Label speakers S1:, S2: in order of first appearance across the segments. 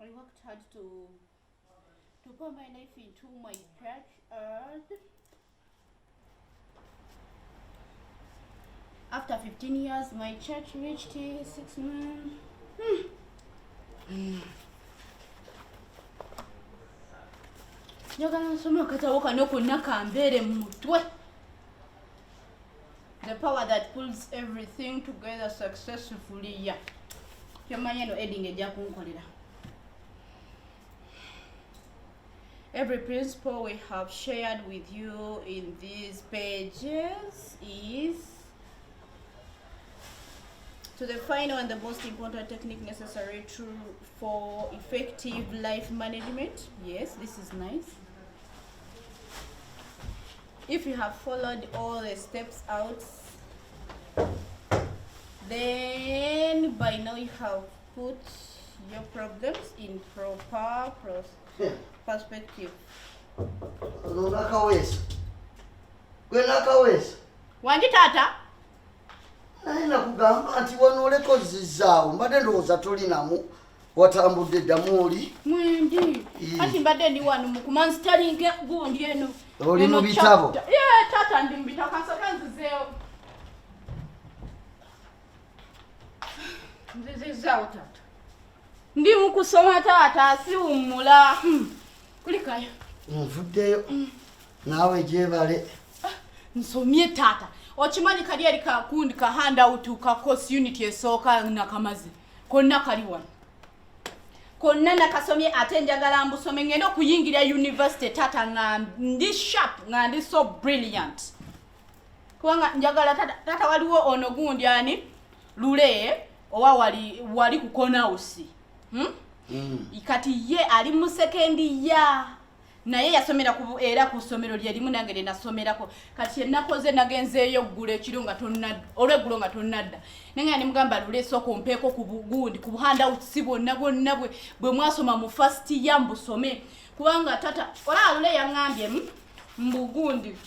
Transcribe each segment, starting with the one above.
S1: I worked hard to pour my life into my church, and after 15 years, my church reached 6 months. Njagala nsome akatabo kano konna kambeere mu mutwe. The power that pulls everything together successfully. Yeah. Kyomanya no editing ejja kunkolera. Every principle we have shared with you in these pages is to the final and the most important technique necessary for effective life management. Yes, this is nice. If you have followed all the steps out, then by now you have put your problems in proper perspective. Wanji tata?
S2: Naina kugamba nti wanooleko zizaawo mbadde ndowooza tolinamu watambudde ddamu oli.
S1: Mwendi. Kati mbadde ndi wano mu kumansitalinga gundi eno.
S2: Oli mu bitabo?
S1: Yeah, tata ndi mu bitabo kansooka nzizeewo. Nzizizaawo tata. Ndi mu kusoma tata siwummula. Kulikayo.
S2: Nvuddeyo. Naawe gyebale.
S1: Nsomye tata. Okimanyi kali eri kakundi ka handout ka course unit esooka nakamaze. Konna kali wano. Konna nakasomye ate njagala mbusome ngenda okuyingira university tata nga ndi sharp nga ndi so brilliant. Kubanga njagala tata waliwo ono gundi ani lule owa wali ku corner house. Ikati ye ali mu second year. Naye yasomera era ku ssomero lye limu nange nasomerako kati nakoze nagenzeeyo gula ekiro nga tonnadda olweggulo nga tonnadda nange ni mugamba luleso kompeeko ku bugundi ku handout sibo nabo bwe mwasoma mu first year mbusome kubanga tata ola lule yangambye mbugundi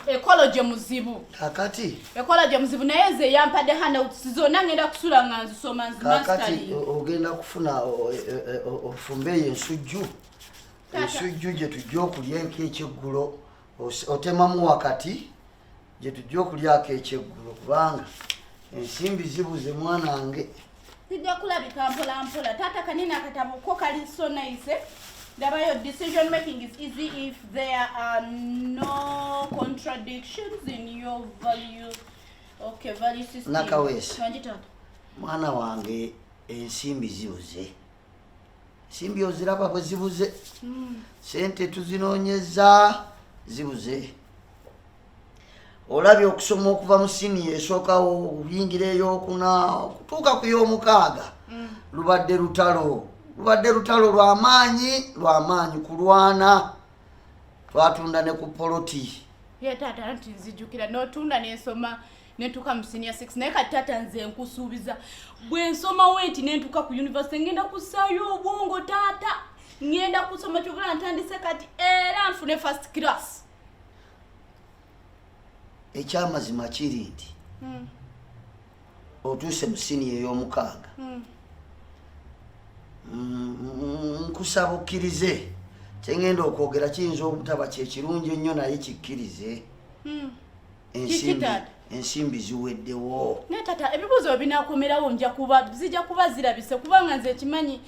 S1: ecology muzibu
S2: kakati
S1: ecology muzibu naye ze yampadde handouts zonna ngenda kusula nga nzisoma
S2: kakati ogenda kufuna ofumbe ensujju ensujju gye tujja okulyako ekyeggulo otemamu wakati gye tujja okulyako ekyeggulo kubanga ensimbi zibuze mwanange
S1: tujja kulabika mpola mpola tata kanina akatabo ko kali so nice dabayo decision making is easy if there are no contradictions in your value system.
S2: Nakawesi mwana wange ensimbi zibuze simbi oziraba bwe zibuze ssente tuzinoonyeza zibuze olabye okusoma okuva mu siniya esookawo obuyingira ey'okuna okutuuka ku y'omukaaga lubadde lutalo lw'amaanyi kulwana twatunda ne ku poloti
S1: ye tata nti nzijjukira n'otunda n'ensoma nentuka mu senior 6 naye kati tata nze nkusuubiza bwe nsoma wenti nentuka ku university ngenda kusaayo obwongo tata ngenda kusoma kyogera ntandise kati era nfune first class.
S2: Ekyamazima kiri nti otuuse mu siniya ey'omukaaga nkusaba okkirize kyengenda okwogera kiyinza obutaba kyekirungi ennyo naye kikkirize ensimbi ziweddewo.
S1: Ne tata ebibuuzo binaakomerawo zijja kuba zirabise kubanga nze ekimanyi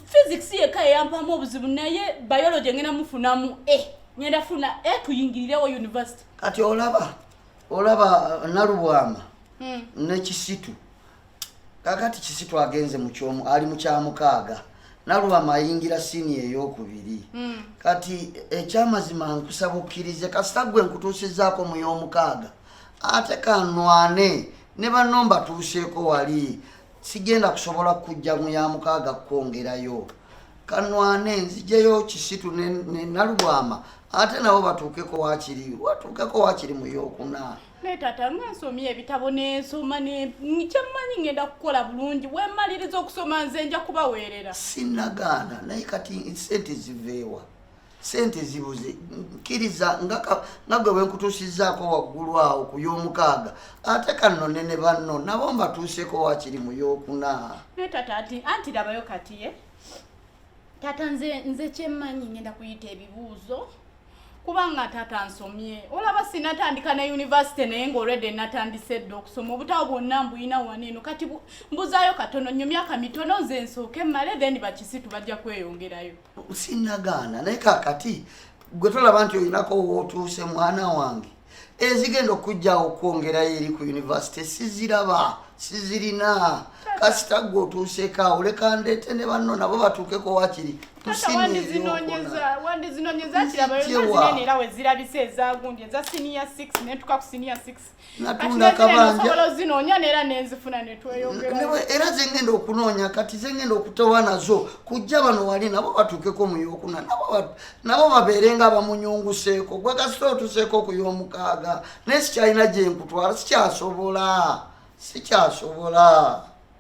S1: physics yekka eyampamu obuzibu naye biology ngenda mufunamu ngenda funa tuyingirirewo university.
S2: Kati olaba Nalubwama ne Kisitu kakati Kisitu agenze mu kyomu ali mu kyamukaaga Nalubwama ayingira siniya ey'okubiri kati ekyamazima nkusaba okkirize kasita gwe nkutuusizaako mu y'omukaaga ate kanwane ne banno mbatuuseeko wali sigenda kusobola kujja mu ya mukaaga kwongerayo kanwane nzijeyo Kisitu ne Nalubwama ate nabo batuukeko wakiri mu y'okuna.
S1: Ne tata nga nsomye ebitabo n'ensoma kyemmanyi ngenda kukola bulungi wemmaliriza okusoma nze nja kubaweerera.
S2: Sinnagaana naye kati ssente ziveewa sente zibuze nkiriza nga gwe bwenkutuusizzaako waggulu awo ku y'omukaaga ate kanno nene banno nabo mbatuuseko wakiri mu y'okuna.
S1: Ne tata anti labayo kati ye tata nze kyemmanyi ngenda kuyita ebibuuzo kubanga tata nsomye olaba sinatandika na university naye ng'olwedde natandise dde okusoma obutawo bwonna mbuyina waneno kati mbuzaayo katono nnyo myaka mitono nze nsooke mmale then bakisitu bajja kweyongerayo.
S2: Sinagaana naye kakati gwe tolaba nti olinako wootuuse mwana wange ezigenda okujjawo okwongerayo eri ku university sizirina kasita gwe otuuseeko awo leka ndeete ne banno nabo batuukeko wakiri
S1: wandi zinoonyeza kirabayo era we zirabise ezagundi eza senior 6 netuka ku senior 6
S2: natunda kabanja
S1: zinoonya neera nenzifuna netweyongerayo
S2: era zengenda okunoonya kati zengenda okutowa nazo kujja bano wali nabo batuukeko mu yokuna nabo babeere nga bamunyunguseeko gwe kasita otuuseeko ku y'omukaaga naye sikyalina gye nkutwala sikyasobola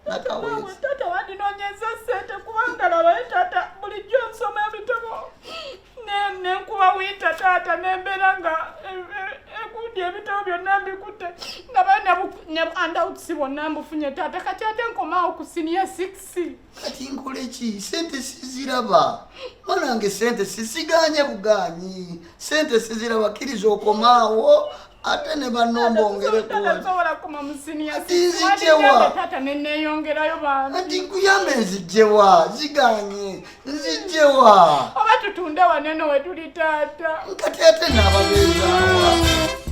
S2: natawezi
S1: tata wandinoonyeza ssente kubanga labaye tata bulijjo nsoma ebitabo nenkuba wita tata nembeera nga ekundi ebitabo byonna mbikutte nabaye ne andouts bonna mbufunye tata kati ate nkomaawo ku senior 6
S2: kati nkole ki sente siziraba manange sente sisiganye buganyi sente siziraba kiriza okomaawo ate ne ati nkuyambe nzijjewa ziganye nzijjewa
S1: oba tutunda waneno we tuli taata
S2: nkati ate n'ababeezaawa